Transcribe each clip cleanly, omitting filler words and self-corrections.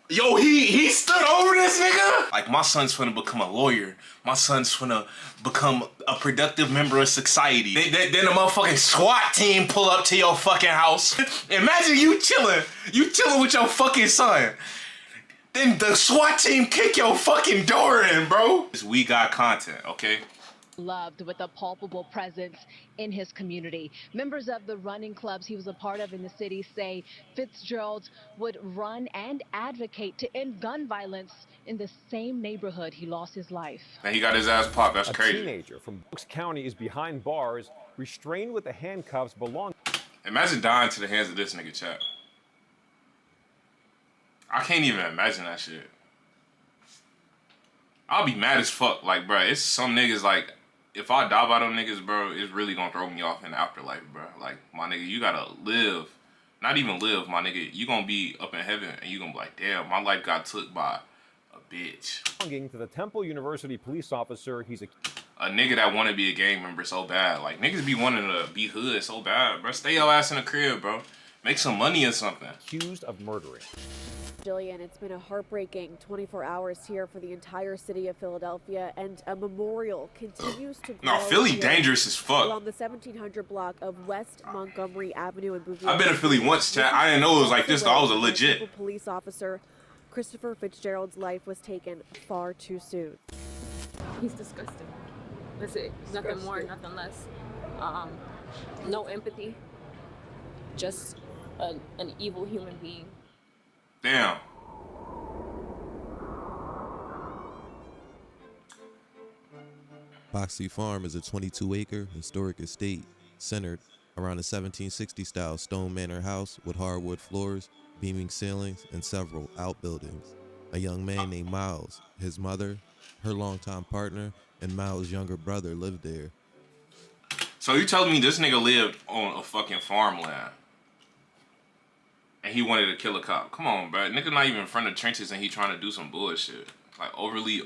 Yo, he stood over this nigga? Like, my son's finna become a lawyer. My son's finna become a productive member of society. Then the motherfucking SWAT team pull up to your fucking house. Imagine you chilling with your fucking son. Then the SWAT team kick your fucking door in, bro. We got content, okay? Loved with a palpable presence in his community. Members of the running clubs he was a part of in the city say Fitzgerald would run and advocate to end gun violence in the same neighborhood he lost his life. And he got his ass popped. That's crazy. A teenager from Bucks County is behind bars, restrained with the handcuffs belonging. Imagine dying to the hands of this nigga, chat. I can't even imagine that shit. I'll be mad as fuck. Like, bro, it's some niggas like, if I die by them niggas, bro, it's really gonna throw me off in the afterlife, bro. Like, my nigga, you gotta live. Not even live, my nigga. You gonna be up in heaven and you gonna be like, damn, my life got took by a bitch. Belonging to the Temple University police officer, he's a nigga that wanna be a gang member so bad. Like, niggas be wanting to be hood so bad, bro. Stay your ass in the crib, bro. Make some money or something. Accused of murdering. Jillian, it's been a heartbreaking 24 hours here for the entire city of Philadelphia, and a memorial continues to grow. No, Philly dangerous as fuck. On the 1700 block of West Montgomery Avenue in Bouvier. I've been to Philly once, chat. I didn't know it was like this, though. I was a legit police officer. Christopher Fitzgerald's life was taken far too soon. He's disgusting. That's it. Nothing more, nothing less. No empathy. Just an evil human being. Damn. Boxley Farm is a 22-acre historic estate centered around a 1760-style stone manor house with hardwood floors, beaming ceilings, and several outbuildings. A young man named Miles, his mother, her longtime partner, and Miles' younger brother lived there. So you telling me this nigga lived on a fucking farmland and he wanted to kill a cop? Come on, bro. Nigga not even in front of trenches and he trying to do some bullshit. Like overly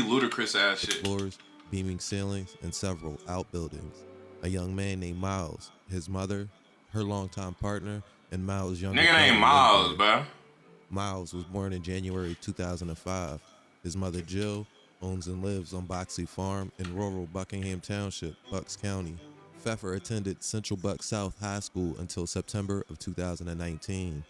ludicrous ass shit. Floors, beaming ceilings, and several outbuildings. A young man named Miles, his mother, her longtime partner, and Miles' younger brother. Nigga named Miles, bro. Miles was born in January 2005. His mother, Jill, owns and lives on Boxley Farm in rural Buckingham Township, Bucks County. Pfeffer attended Central Bucks South High School until September of 2019.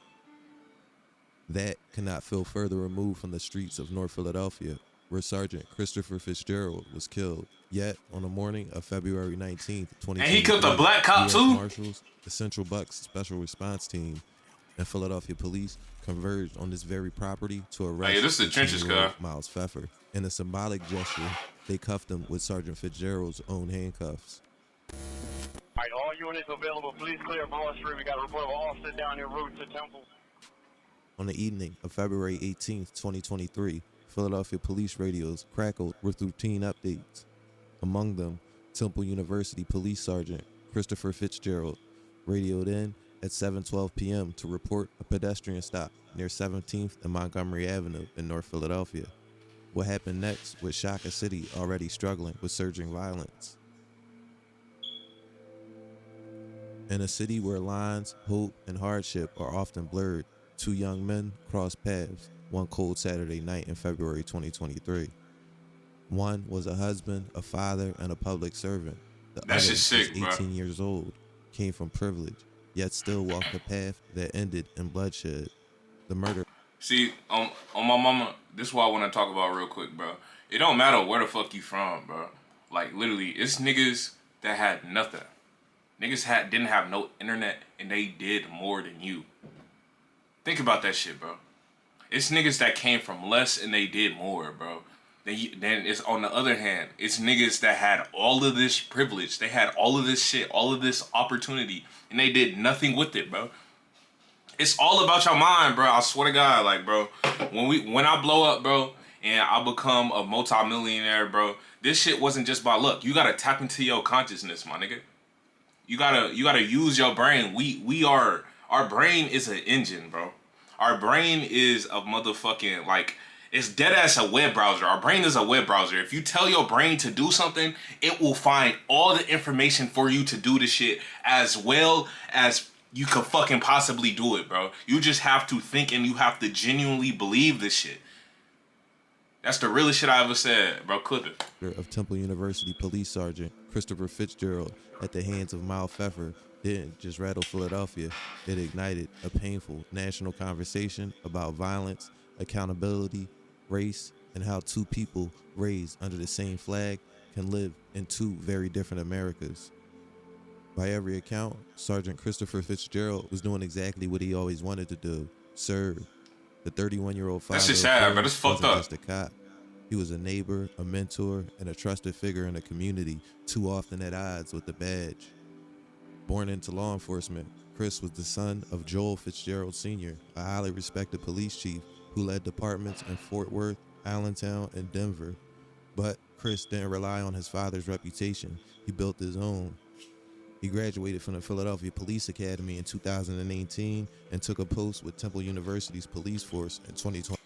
That cannot feel further removed from the streets of North Philadelphia, where Sergeant Christopher Fitzgerald was killed. Yet, on the morning of February 19th, 2023, and he killed a black cop US too? Marshals, the Central Bucks Special Response Team, and Philadelphia Police converged on this very property to arrest this is the trenches, Miles Pfeffer. In a symbolic gesture, they cuffed him with Sergeant Fitzgerald's own handcuffs. All right, all units available, please clear Broad Street. We got a report of an officer down here route to Temple. On the evening of February 18th, 2023, Philadelphia police radios crackled with routine updates. Among them, Temple University Police Sergeant Christopher Fitzgerald radioed in at 7:12 p.m. to report a pedestrian stop near 17th and Montgomery Avenue in North Philadelphia. What happened next would shock a city already struggling with surging violence. In a city where lines, hope, and hardship are often blurred, two young men crossed paths one cold Saturday night in February 2023. One was a husband, a father, and a public servant. The other was 18 years old, came from privilege, yet still walked a path that ended in bloodshed. The murder. See, on my mama, this is what I want to talk about real quick, bro. It don't matter where the fuck you from, bro. Like, literally, it's niggas that had nothing. Niggas didn't have no internet, and they did more than you. Think about that shit, bro. It's niggas that came from less, and they did more, bro. Then it's, on the other hand, it's niggas that had all of this privilege. They had all of this shit, all of this opportunity, and they did nothing with it, bro. It's all about your mind, bro. I swear to God, like, bro, when I blow up, bro, and I become a multi-millionaire, bro, this shit wasn't just by luck. You gotta tap into your consciousness, my nigga. You gotta use your brain. Our brain is an engine, bro. Our brain is a motherfucking, like, it's dead ass a web browser. Our brain is a web browser. If you tell your brain to do something, it will find all the information for you to do the shit as well as you could fucking possibly do it, bro. You just have to think and you have to genuinely believe this shit. That's the realest shit I ever said, bro. Clip it. Of Temple University Police Sergeant Christopher Fitzgerald at the hands of Miles Pfeffer didn't just rattle Philadelphia. It ignited a painful national conversation about violence, accountability, race, and how two people raised under the same flag can live in two very different Americas. By every account, Sergeant Christopher Fitzgerald was doing exactly what he always wanted to do: serve. The 31-year-old father That's just sad, but it's fucked wasn't up. just a cop. He was a neighbor, a mentor, and a trusted figure in the community, too often at odds with the badge. Born into law enforcement, Chris was the son of Joel Fitzgerald Sr., a highly respected police chief who led departments in Fort Worth, Allentown, and Denver. But Chris didn't rely on his father's reputation. He built his own. He graduated from the Philadelphia Police Academy in 2018 and took a post with Temple University's police force in 2020.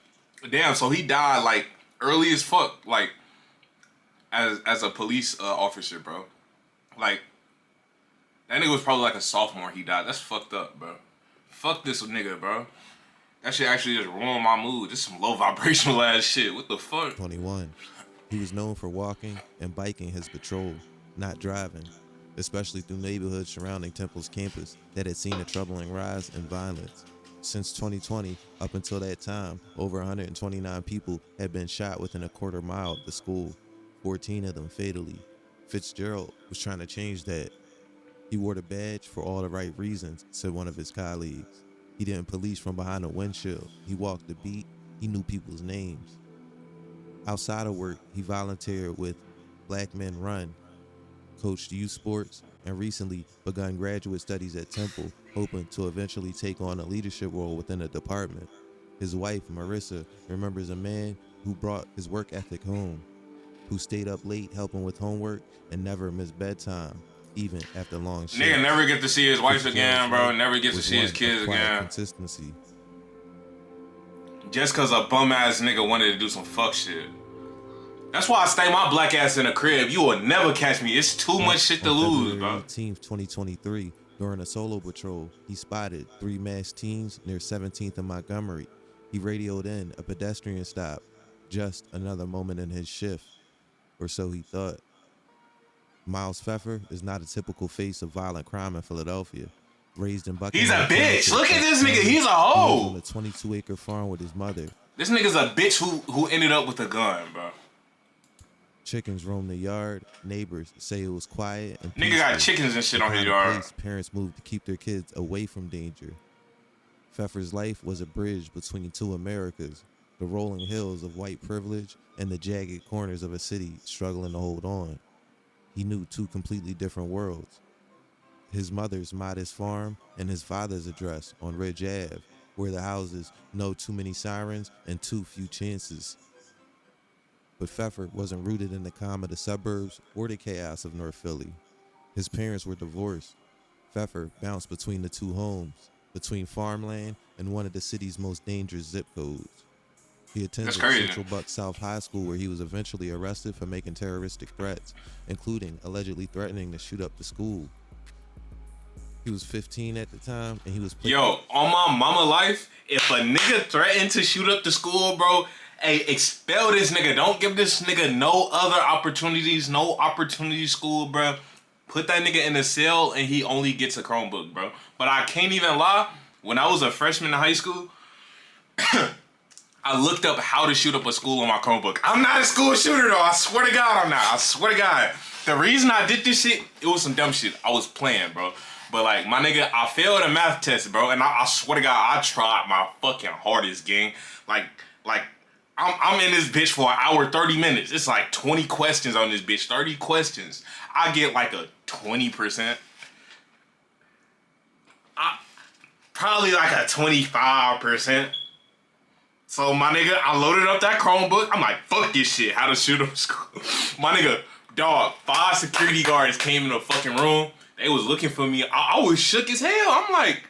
Damn, so he died like early as fuck, like as a police officer, bro. Like that nigga was probably like a sophomore. He died. That's fucked up, bro. Fuck this nigga, bro. That shit actually just ruined my mood. Just some low vibrational ass shit. What the fuck? 21. He was known for walking and biking his patrol, not driving, especially through neighborhoods surrounding Temple's campus that had seen a troubling rise in violence. Since 2020, up until that time, over 129 people had been shot within a quarter mile of the school, 14 of them fatally. Fitzgerald was trying to change that. He wore the badge for all the right reasons, said one of his colleagues. He didn't police from behind a windshield. He walked the beat. He knew people's names. Outside of work, he volunteered with Black Men Run, coached youth sports, and recently begun graduate studies at Temple, hoping to eventually take on a leadership role within the department. His wife, Marissa, remembers a man who brought his work ethic home, who stayed up late helping with homework and never missed bedtime, even after long shifts. Nigga never get to see his wife again, bro. Never get to see his kids again. Consistency. Just cause a bum ass nigga wanted to do some fuck shit. That's why I stay my black ass in the crib. You will never catch me. It's too much shit to lose, bro. On February 18th, 2023, during a solo patrol, he spotted 3 masked teens near 17th and Montgomery. He radioed in a pedestrian stop. Just another moment in his shift, or so he thought. Miles Pfeffer is not a typical face of violent crime in Philadelphia. Raised in Buckingham. He's a bitch. Look at this nigga. He's a He hoe. lives on a 22-acre farm with his mother. This nigga's a bitch who ended up with a gun, bro. Chickens roam the yard. Neighbors say it was quiet and Nigga got peaceful. chickens and shit on his Behind the yard. place, parents moved to keep their kids away from danger. Pfeffer's life was a bridge between two Americas, the rolling hills of white privilege and the jagged corners of a city struggling to hold on. He knew 2 completely different worlds. His mother's modest farm and his father's address on Ridge Ave, where the houses know too many sirens and too few chances. But Pfeffer wasn't rooted in the calm of the suburbs or the chaos of North Philly. His parents were divorced. Pfeffer bounced between the 2 homes, between farmland and one of the city's most dangerous zip codes. He attended Central Buck South High School, where he was eventually arrested for making terroristic threats, including allegedly threatening to shoot up the school. He was 15 at the time, and he was... Yo, on my mama life, if a nigga threatened to shoot up the school, bro, hey, expel this nigga. Don't give this nigga no other opportunities, no opportunity school, bro. Put that nigga in a cell, and he only gets a Chromebook, bro. But I can't even lie. When I was a freshman in high school, I looked up how to shoot up a school on my Chromebook. I'm not a school shooter, though. I swear to God I'm not. I swear to God. The reason I did this shit, it was some dumb shit. I was playing, bro. But, like, my nigga, I failed a math test, bro. And I swear to God, I tried my fucking hardest, gang. Like, I'm in this bitch for an hour, 30 minutes. It's like 20 questions on this bitch. 30 questions. I get like a 20%. Probably like a 25%. So, my nigga, I loaded up that Chromebook. I'm like, fuck this shit. How to shoot up school. My nigga, dog, 5 security guards came in the fucking room. They was looking for me. I was shook as hell. I'm like...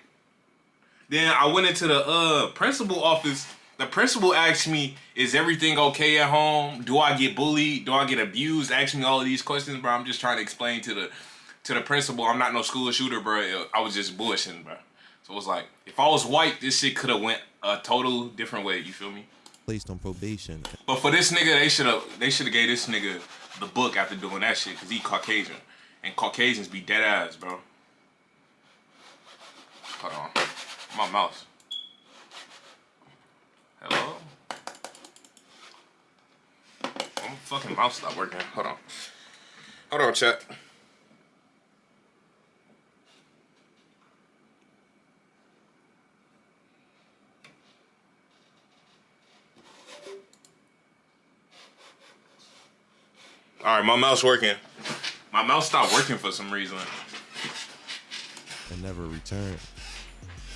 Then I went into the principal office. The principal asked me, is everything okay at home? Do I get bullied? Do I get abused? Asked me all of these questions, bro. I'm just trying to explain to the principal, I'm not no school shooter, bro. I was just bullshitting, bro. So it's like, if I was white, this shit could have went a total different way. You feel me? Placed on probation. But for this nigga, they should have gave this nigga the book after doing that shit, cause he Caucasian, and Caucasians be dead ass, bro. Hold on, my mouse. Hello. My fucking mouse stopped working. Hold on, chat. All right, my mouse working. My mouse stopped working for some reason. And never returned.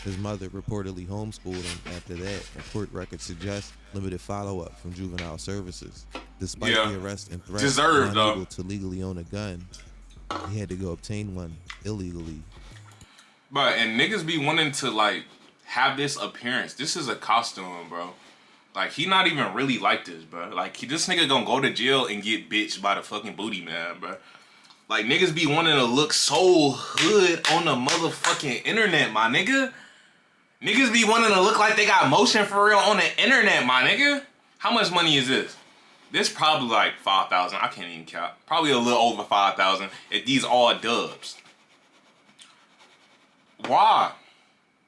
His mother reportedly homeschooled him after that, and court records suggest limited follow-up from juvenile services. Despite the arrest and threats, Deserved, unable to legally own a gun, he had to go obtain one illegally. But and niggas be wanting to like have this appearance. This is a costume, bro. Like, he not even really like this, bro. Like, this nigga gonna go to jail and get bitched by the fucking booty man, bro. Like, niggas be wanting to look so hood on the motherfucking internet, my nigga. Niggas be wanting to look like they got motion for real on the internet, my nigga. How much money is this? This probably like 5,000. I can't even count. Probably a little over 5,000 if these all dubs. Why?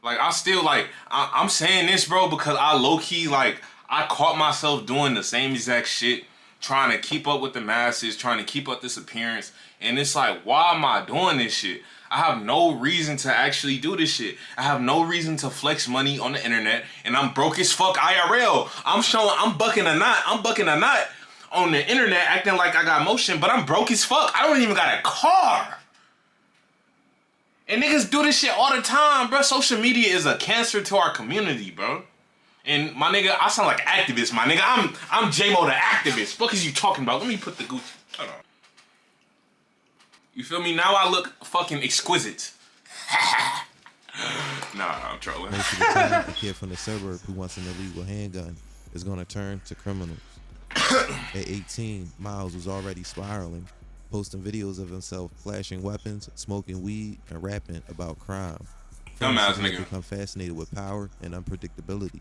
Like, I still, like, I'm saying this, bro, because I low-key, like, I caught myself doing the same exact shit, trying to keep up with the masses, trying to keep up this appearance, and it's like, why am I doing this shit? I have no reason to actually do this shit. I have no reason to flex money on the internet, and I'm broke as fuck IRL. I'm bucking a knot on the internet, acting like I got motion, but I'm broke as fuck. I don't even got a car. And niggas do this shit all the time, bro. Social media is a cancer to our community, bro. And my nigga, I sound like an activist, my nigga. I'm J-Mo the activist. What is you talking about? Let me put the Gucci. Hold on. You feel me? Now I look fucking exquisite. Nah, I'm trolling. Most of the time, a kid from the suburb who wants an illegal handgun is going to turn to criminals. At 18, Miles was already spiraling, posting videos of himself flashing weapons, smoking weed, and rapping about crime. Dumbass Friends nigga. become fascinated with power and unpredictability.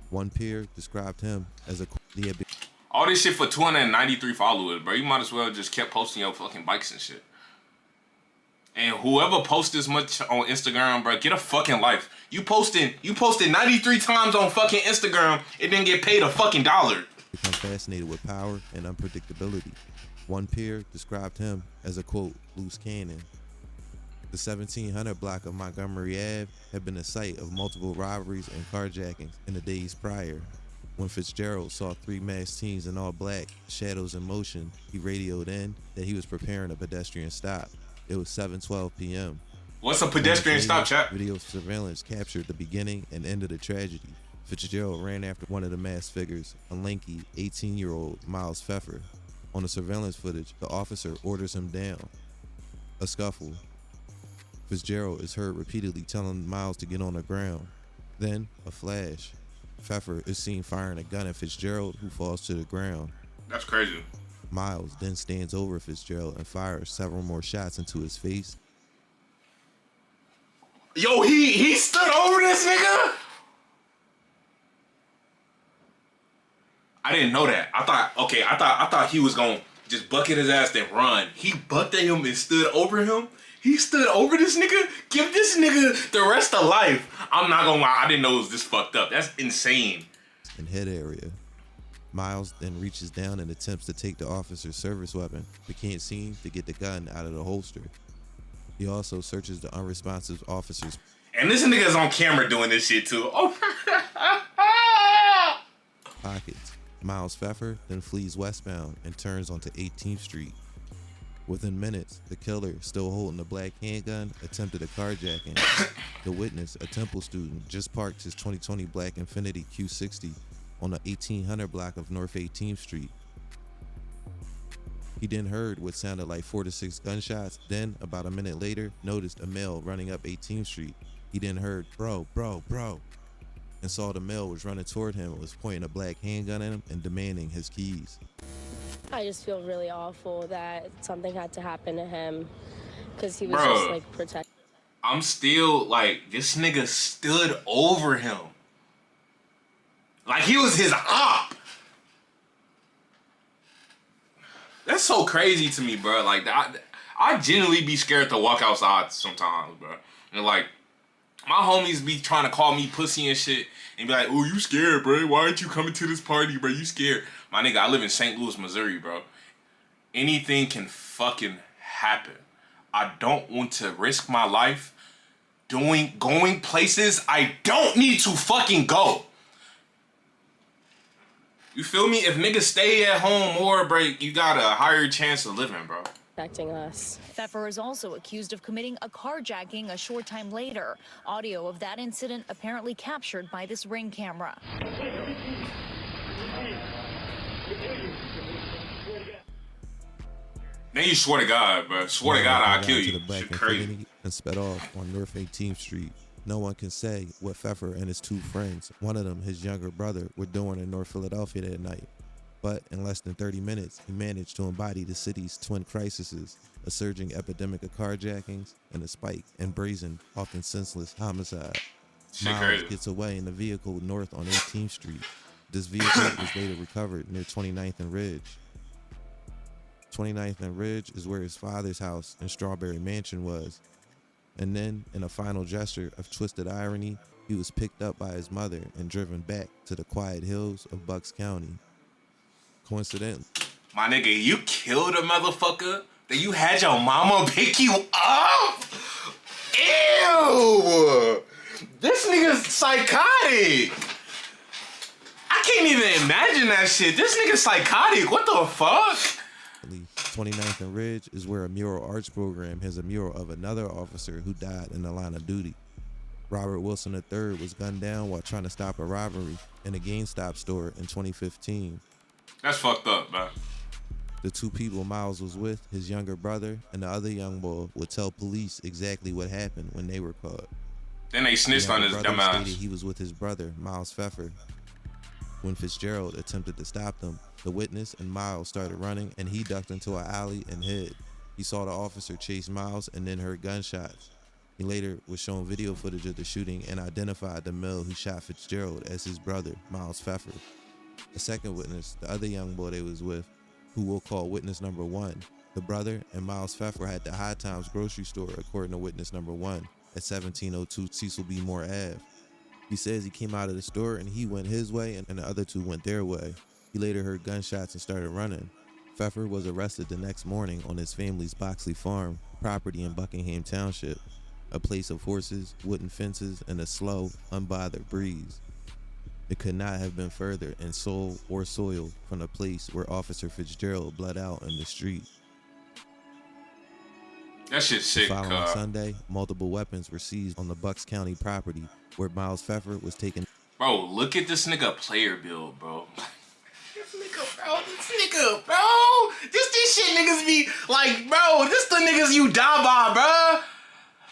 One peer described him as he had been. All this shit for 293 followers, bro. You might as well just kept posting your fucking bikes and shit. And whoever posts this much on Instagram, bro, get a fucking life. You posted 93 times on fucking Instagram, it didn't get paid a fucking dollar. Become fascinated with power and unpredictability. One peer described him as a, quote, loose cannon. The 1700 block of Montgomery Ave had been the site of multiple robberies and carjackings in the days prior. When Fitzgerald saw three masked teens in all black, shadows in motion, he radioed in that he was preparing a pedestrian stop. It was 7:12 p.m. What's a pedestrian stop, chat? Video surveillance captured the beginning and end of the tragedy. Fitzgerald ran after one of the masked figures, a lanky 18-year-old Miles Pfeffer. On the surveillance footage, the officer orders him down. A scuffle. Fitzgerald is heard repeatedly telling Miles to get on the ground. Then, a flash. Pfeffer is seen firing a gun at Fitzgerald, who falls to the ground. That's crazy. Miles then stands over Fitzgerald and fires several more shots into his face. Yo, he stood over this nigga? I didn't know that. I thought he was gonna just bucket his ass and run. He bucked at him and stood over him. He stood over this nigga? Give this nigga the rest of life. I'm not gonna lie, I didn't know it was this fucked up. That's insane. In head area. Miles then reaches down and attempts to take the officer's service weapon, but can't seem to get the gun out of the holster. He also searches the unresponsive officer's And this nigga's on camera doing this shit too. Oh. pockets. Miles Pfeffer then flees westbound and turns onto 18th Street. Within minutes, the killer, still holding a black handgun, attempted a carjacking. The witness, a Temple student, just parked his 2020 black Infiniti Q60 on the 1800 block of North 18th Street. He then heard what sounded like 4 to 6 gunshots, then, about a minute later, noticed a male running up 18th Street. He then heard, bro, and saw the male was running toward him and was pointing a black handgun at him and demanding his keys. I just feel really awful that something had to happen to him because he was Bro, just like protected. I'm still like, this nigga stood over him. Like he was his op. That's so crazy to me, bro. Like, I genuinely be scared to walk outside sometimes, bro. And like, my homies be trying to call me pussy and shit and be like, oh, you scared, bro. Why aren't you coming to this party, bro? You scared. My nigga, I live in St. Louis, Missouri, bro. Anything can fucking happen. I don't want to risk my life going places I don't need to fucking go. You feel me? If niggas stay at home more, bro, you got a higher chance of living, bro. Affecting us. Pfeffer is also accused of committing a carjacking a short time later. Audio of that incident apparently captured by this Ring camera. Then you swear to God, bro. Swear to God, I'll kill you. To the black Shit crazy. Infinity and sped off on North 18th Street. No one can say what Pfeffer and his two friends, one of them his younger brother, were doing in North Philadelphia that night. But in less than 30 minutes, he managed to embody the city's twin crises, a surging epidemic of carjackings and a spike in brazen, often senseless homicide. Shit Miles crazy. gets away in a vehicle north on 18th Street. This vehicle was later recovered near 29th and Ridge. 29th and Ridge is where his father's house and Strawberry Mansion was. And then, in a final gesture of twisted irony, he was picked up by his mother and driven back to the quiet hills of Bucks County. Coincidentally, My nigga, you killed a motherfucker? That you had your mama pick you up? Ew! This nigga's psychotic. I can't even imagine that shit. This nigga's psychotic. What the fuck? 29th and Ridge is where a mural arts program has a mural of another officer who died in the line of duty. Robert Wilson III was gunned down while trying to stop a robbery in a GameStop store in 2015. That's fucked up, man. The two people Miles was with, his younger brother and the other young boy, would tell police exactly what happened when they were caught. Then they snitched on his brother dumb ass. stated he was with his brother, Miles Pfeffer. When Fitzgerald attempted to stop them, the witness and Miles started running and he ducked into an alley and hid. He saw the officer chase Miles and then heard gunshots. He later was shown video footage of the shooting and identified the male who shot Fitzgerald as his brother, Miles Pfeffer. A second witness, the other young boy they was with, who we'll call witness number 1. The brother and Miles Pfeffer had the High Times grocery store, according to witness number 1, at 1702 Cecil B. Moore Ave. He says he came out of the store and he went his way and the other two went their way. He later heard gunshots and started running. Pfeffer was arrested the next morning on his family's Boxley Farm property in Buckingham Township, a place of horses, wooden fences, and a slow, unbothered breeze. It could not have been further in soul or soil from the place where Officer Fitzgerald bled out in the street. That shit's sick, Following Sunday, multiple weapons were seized on the Bucks County property where Miles Pfeffer was taken. Bro, look at this nigga player build, bro. This nigga, bro. This shit niggas be like, bro, this the niggas you die by, bro.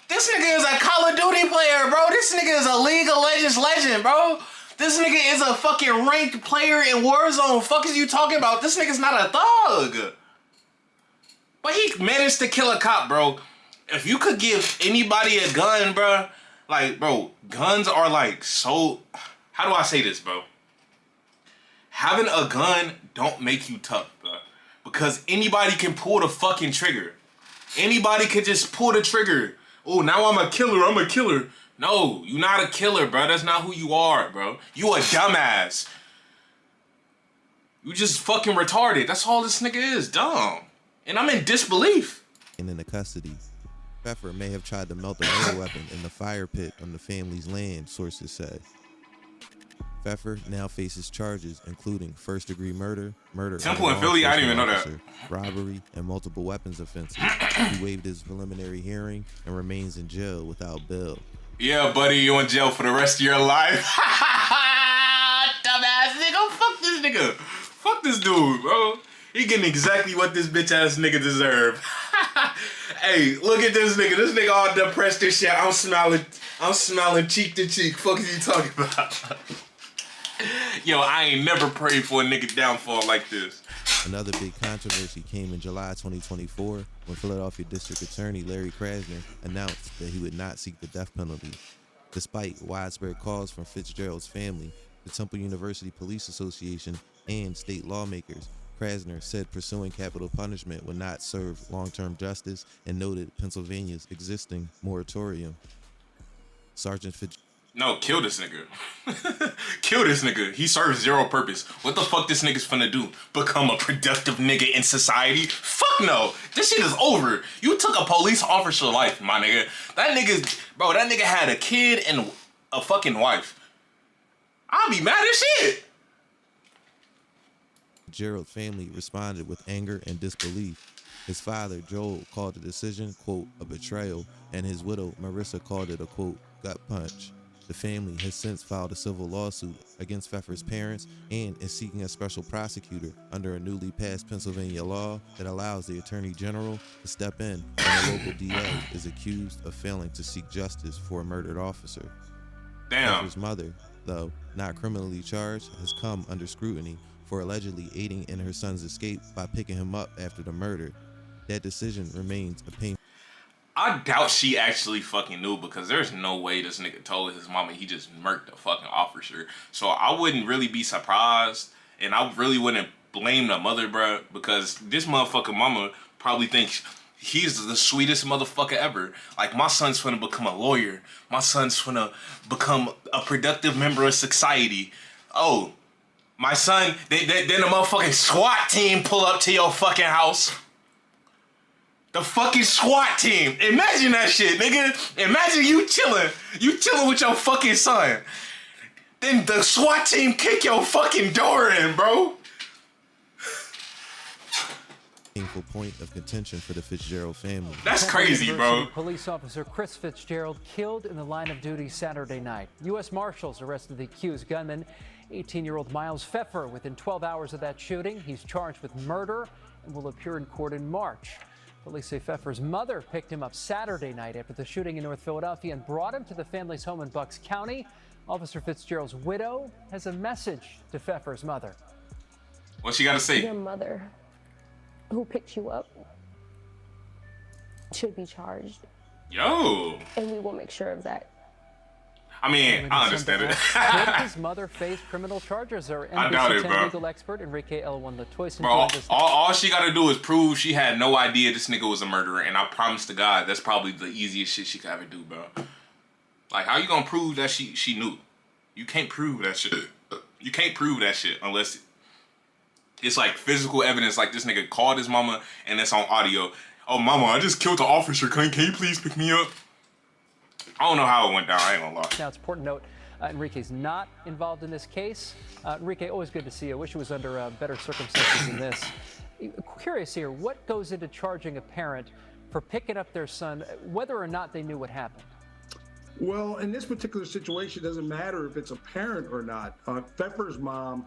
This nigga is a Call of Duty player, bro. This nigga is a League of Legends legend, bro. This nigga is a fucking ranked player in Warzone. Fuck is you talking about? This nigga's not a thug. But he managed to kill a cop, bro. If you could give anybody a gun, bro, like, bro, guns are like so... How do I say this, bro? Having a gun don't make you tough, bro. Because anybody can pull the fucking trigger. Anybody can just pull the trigger. Oh, now I'm a killer. No, you're not a killer, bro. That's not who you are, bro. You a dumbass. You just fucking retarded. That's all this nigga is, dumb. And I'm in disbelief. And into custody. Pfeffer may have tried to melt the murder weapon in the fire pit on the family's land, sources say. Pfeffer now faces charges including first-degree murder, Temple in Philly, I didn't even know that. Robbery, and multiple weapons offenses. He waived his preliminary hearing and remains in jail without bail. Yeah, buddy, you in jail for the rest of your life. Dumbass nigga, fuck this nigga. Fuck this dude, bro. He getting exactly what this bitch ass nigga deserve. Hey, look at this nigga. This nigga all depressed and shit. I'm smiling cheek to cheek. Fuck is you talking about? Yo, I ain't never prayed for a nigga downfall like this. Another big controversy came in July 2024 when Philadelphia District Attorney Larry Krasner announced that he would not seek the death penalty. Despite widespread calls from Fitzgerald's family, the Temple University Police Association, and state lawmakers, Krasner said pursuing capital punishment would not serve long-term justice and noted Pennsylvania's existing moratorium. Sergeant Fitzgerald. No, kill this nigga. Kill this nigga. He serves zero purpose. What the fuck this nigga's finna do? Become a productive nigga in society? Fuck no. This shit is over. You took a police officer's life, my nigga. That nigga had a kid and a fucking wife. I'll be mad as shit. Fitzgerald's family responded with anger and disbelief. His father, Joel, called the decision, quote, a betrayal, and his widow, Marissa, called it a, quote, gut punch. The family has since filed a civil lawsuit against Pfeffer's parents and is seeking a special prosecutor under a newly passed Pennsylvania law that allows the Attorney General to step in when a local DA is accused of failing to seek justice for a murdered officer. Damn. Pfeffer's mother, though not criminally charged, has come under scrutiny for allegedly aiding in her son's escape by picking him up after the murder. That decision remains a painful. I doubt she actually fucking knew, because there's no way this nigga told his mama he just murked a fucking officer. So I wouldn't really be surprised, and I really wouldn't blame the mother, bro, because this motherfucking mama probably thinks he's the sweetest motherfucker ever. Like, my son's finna become a lawyer. My son's finna become a productive member of society. Oh, my son, then the motherfucking SWAT team pull up to your fucking house. The fucking SWAT team. Imagine that shit, nigga. Imagine you chilling with your fucking son. Then the SWAT team kick your fucking door in, bro. Painful point of contention for the Fitzgerald family. That's crazy, bro. Police officer Chris Fitzgerald killed in the line of duty Saturday night. U.S. Marshals arrested the accused gunman, 18-year-old Miles Pfeffer, within 12 hours of that shooting. He's charged with murder and will appear in court in March. Police say Pfeffer's mother picked him up Saturday night after the shooting in North Philadelphia and brought him to the family's home in Bucks County. Officer Fitzgerald's widow has a message to Pfeffer's mother. What she got to say? Your mother, who picked you up, should be charged. Yo. And we will make sure of that. I mean, I understand it. Could his mother face criminal charges? Our NBC 10 legal expert Enrique L1 Latoyson. Bro, all she got to do is prove she had no idea this nigga was a murderer, and I promise to God, that's probably the easiest shit she could ever do, bro. Like, how you gonna prove that she knew? You can't prove that shit. You can't prove that shit unless it's like physical evidence, like this nigga called his mama and it's on audio. Oh, mama, I just killed the officer. Can you please pick me up? I don't know how it went down. I ain't gonna lie. Now, it's important to note, Enrique's not involved in this case. Enrique, always good to see you. I wish it was under better circumstances than this. Curious here, what goes into charging a parent for picking up their son, whether or not they knew what happened? Well, in this particular situation, it doesn't matter if it's a parent or not. Pfeffer's mom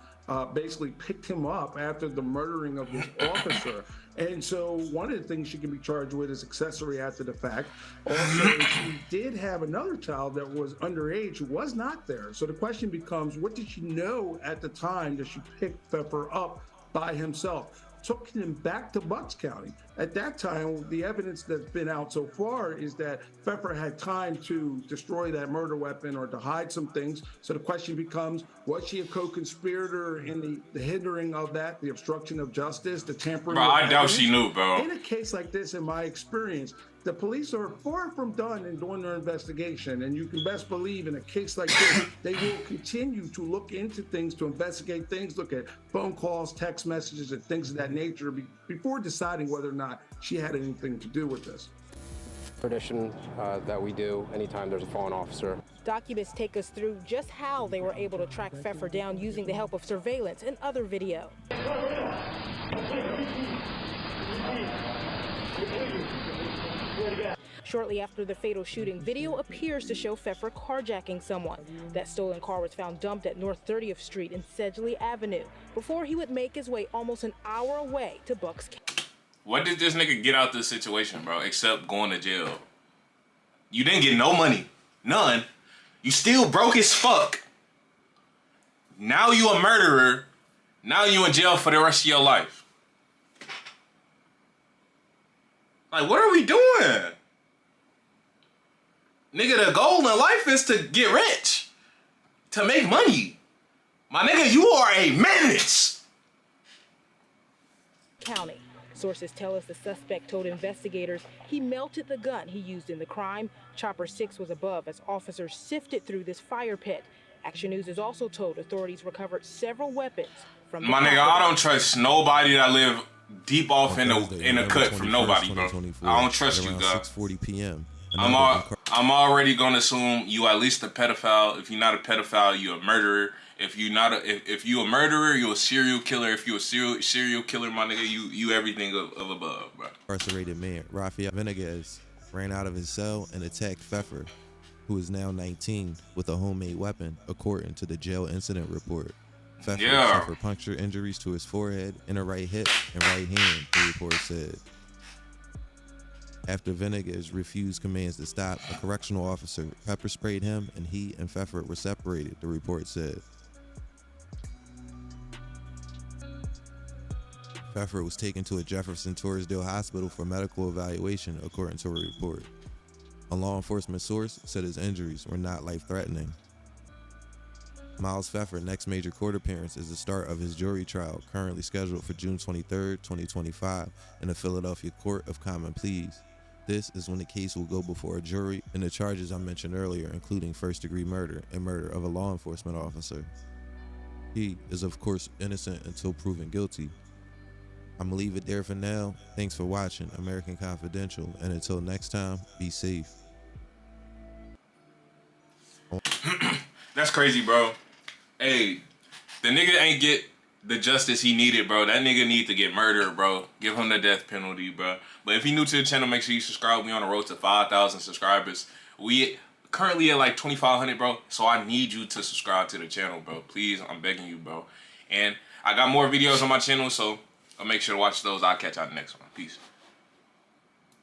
basically picked him up after the murdering of this officer. And so one of the things she can be charged with is accessory after the fact. Also, she did have another child that was underage who was not there. So the question becomes, what did she know at the time that she picked Pfeffer up by himself? Took him back to Bucks County. At that time, the evidence that's been out so far is that Pfeffer had time to destroy that murder weapon or to hide some things. So the question becomes, was she a co-conspirator in the hindering of that, the obstruction of justice, the tampering? Bro, I doubt she knew, bro. In a case like this, in my experience, the police are far from done in doing their investigation, and you can best believe in a case like this, they will continue to look into things, to investigate things, look at phone calls, text messages, and things of that nature before deciding whether or not she had anything to do with this. Tradition that we do anytime there's a fallen officer. Documents take us through just how they were able to track Pfeffer down using the help of surveillance and other video. Shortly after the fatal shooting, video appears to show Pfeffer carjacking someone. That stolen car was found dumped at North 30th Street and Sedgley Avenue before he would make his way almost an hour away to Bucks County. What did this nigga get out this situation, bro, except going to jail? You didn't get no money. None. You still broke as fuck. Now you a murderer. Now you in jail for the rest of your life. Like, what are we doing? Nigga, the goal in life is to get rich. To make money. My nigga, you are a menace. County. Sources tell us the suspect told investigators he melted the gun he used in the crime. Chopper 6 was above as officers sifted through this fire pit. Action News is also told authorities recovered several weapons from the My nigga, property. I don't trust nobody that live deep off in the cut from nobody, bro. I don't trust you, around guys. 6:40 p.m. I'm already gonna assume you at least a pedophile. If you're not a pedophile, you're a murderer. If you a murderer, you're a serial killer. If you're a serial killer, my nigga, you everything of above, bro. Incarcerated man Rafael Venegas ran out of his cell and attacked Pfeffer, who is now 19, with a homemade weapon, according to the jail incident report. Pfeffer suffered puncture injuries to his forehead, inner right hip, and right hand, the report said. After Venegas refused commands to stop, a correctional officer pepper sprayed him, and he and Pfeffer were separated, the report said. Pfeffer was taken to a Jefferson Torresdale hospital for medical evaluation, according to a report. A law enforcement source said his injuries were not life-threatening. Miles Pfeffer's next major court appearance is the start of his jury trial, currently scheduled for June 23, 2025, in the Philadelphia Court of Common Pleas. This is when the case will go before a jury and the charges I mentioned earlier, including first-degree murder and murder of a law enforcement officer. He is, of course, innocent until proven guilty. I'm gonna leave it there for now. Thanks for watching American Confidential, and until next time, be safe. That's crazy, bro. Hey, the nigga ain't get the justice he needed, bro. That nigga need to get murdered, bro. Give him the death penalty, bro. But if you're new to the channel, make sure you subscribe. We on the road to 5,000 subscribers. We currently at like 2,500, bro. So I need you to subscribe to the channel, bro. Please, I'm begging you, bro. And I got more videos on my channel, so I'll make sure to watch those. I'll catch y'all in the next one. Peace.